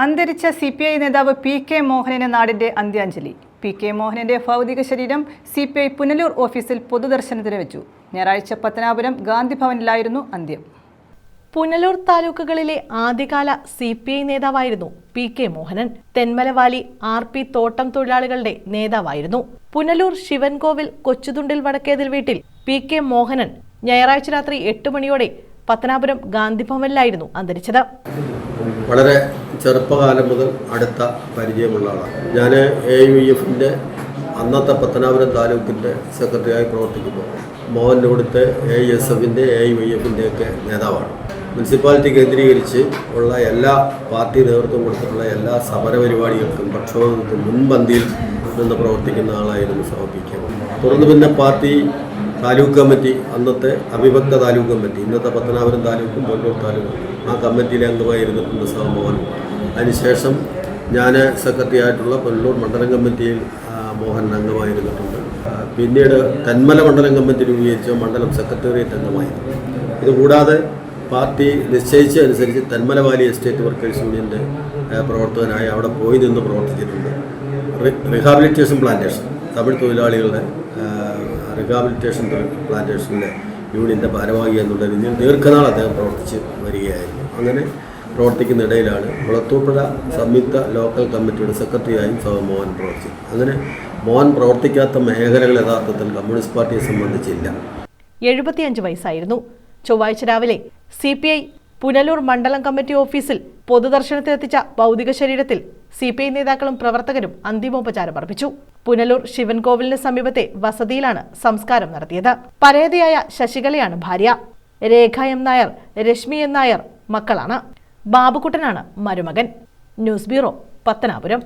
അന്തരിച്ച CPI നേതാവ് PK Mohanan നാടിന്റെ അന്ത്യാഞ്ജലി. PK മോഹനന്റെ ഭൗതിക ശരീരം CPI പുനലൂർ ഓഫീസിൽ പൊതുദർശനത്തിന് വെച്ചു. ഞായറാഴ്ച പത്തനാപുരം ഗാന്ധിഭവനിലായിരുന്നു അന്ത്യം. പുനലൂർ താലൂക്കുകളിലെ ആദ്യകാല CPI നേതാവായിരുന്നു PK മോഹനൻ. തെന്മലവാലി RP തോട്ടം തൊഴിലാളികളുടെ നേതാവായിരുന്നു. പുനലൂർ ശിവൻകോവിൽ കൊച്ചുതുണ്ടിൽ വടക്കേതിൽ വീട്ടിൽ PK മോഹനൻ ഞായറാഴ്ച രാത്രി 8 മണിയോടെ പത്തനാപുരം ഗാന്ധിഭവനിലായിരുന്നു അന്തരിച്ചത്. വളരെ ചെറുപ്പകാലം മുതൽ അടുത്ത പരിചയമുള്ള ആളാണ്. ഞാൻ AUIF-ൻ്റെ അന്നത്തെ പത്തനാപുരം താലൂക്കിൻ്റെ സെക്രട്ടറിയായി പ്രവർത്തിക്കുമ്പോൾ മോഹൻ്റെ ഇവിടുത്തെ AISF-ൻ്റെ AUIF-ൻ്റെയൊക്കെ നേതാവാണ്. മുനിസിപ്പാലിറ്റി കേന്ദ്രീകരിച്ച് ഉള്ള എല്ലാ പാർട്ടി നേതൃത്വം കൊടുത്തിട്ടുള്ള എല്ലാ സമരപരിപാടികൾക്കും പ്രക്ഷോഭങ്ങൾക്കും മുൻപന്തിയിൽ നിന്ന് പ്രവർത്തിക്കുന്ന ആളായിരുന്നു PK. തുടർന്ന് പിന്നെ പാർട്ടി താലൂക്ക് കമ്മിറ്റി, അന്നത്തെ അവിഭക്ത താലൂക്ക് കമ്മിറ്റി, ഇന്നത്തെ പത്തനാപുരം താലൂക്കും പുനലൂർ താലൂക്കും, ആ കമ്മിറ്റിയിലെ അംഗമായിരുന്നിട്ടുണ്ട് മോഹൻ. അതിനുശേഷം ഞാൻ സെക്രട്ടറി ആയിട്ടുള്ള പുനലൂർ മണ്ഡലം കമ്മിറ്റിയിൽ മോഹൻ അംഗമായിരുന്നിട്ടുണ്ട്. പിന്നീട് തെന്മല മണ്ഡലം കമ്മിറ്റി രൂപീകരിച്ച മണ്ഡലം സെക്രട്ടേറിയറ്റ് അംഗമായിരുന്നു. ഇതുകൂടാതെ പാർട്ടി നിശ്ചയിച്ചതനുസരിച്ച് തെന്മല വാലി എസ്റ്റേറ്റ് വർക്കേഴ്സ് യൂണിയൻ്റെ പ്രവർത്തകനായി അവിടെ പോയി നിന്ന് പ്രവർത്തിച്ചിട്ടുണ്ട്. റിഹാബിലിറ്റേഷൻ പ്ലാന്റേഷൻ, തമിഴ് തൊഴിലാളികളുടെ റിഹാബിലിറ്റേഷൻ പ്ലാന്റേഷനിലെ യൂണിയൻ്റെ ഭാരവാഹി എന്നുള്ള രീതിയിൽ ദീർഘനാൾ അദ്ദേഹം പ്രവർത്തിച്ച് വരികയായിരുന്നു. അങ്ങനെ പ്രവർത്തിക്കുന്നിടയിലാണ് കുളത്തൂപ്പുഴ സംയുക്ത ലോക്കൽ കമ്മിറ്റിയുടെ സെക്രട്ടറിയായും മോഹൻ പ്രവർത്തിച്ചു. അങ്ങനെ മോഹൻ പ്രവർത്തിക്കാത്ത മേഖലകൾ യഥാർത്ഥത്തിൽ കമ്മ്യൂണിസ്റ്റ് പാർട്ടിയെ സംബന്ധിച്ചില്ല. 75 വയസ്സായിരുന്നു. ചൊവ്വാഴ്ച രാവിലെ CPI പുനലൂർ മണ്ഡലം കമ്മിറ്റി ഓഫീസിൽ പൊതുദർശനത്തിനെത്തിച്ച ഭൗതിക ശരീരത്തിൽ CPI നേതാക്കളും പ്രവർത്തകരും അന്തിമോപചാരം അർപ്പിച്ചു. പുനലൂർ ശിവൻകോവിലിന് സമീപത്തെ വസതിയിലാണ് സംസ്കാരം നടത്തിയത്. പരേതയായ ശശികലയാണ് ഭാര്യ. രേഖ M. നായർ, രശ്മി N. നായർ മക്കളാണ്. ബാബുക്കുട്ടനാണ് മരുമകൻ. News bureau, Pathanapuram.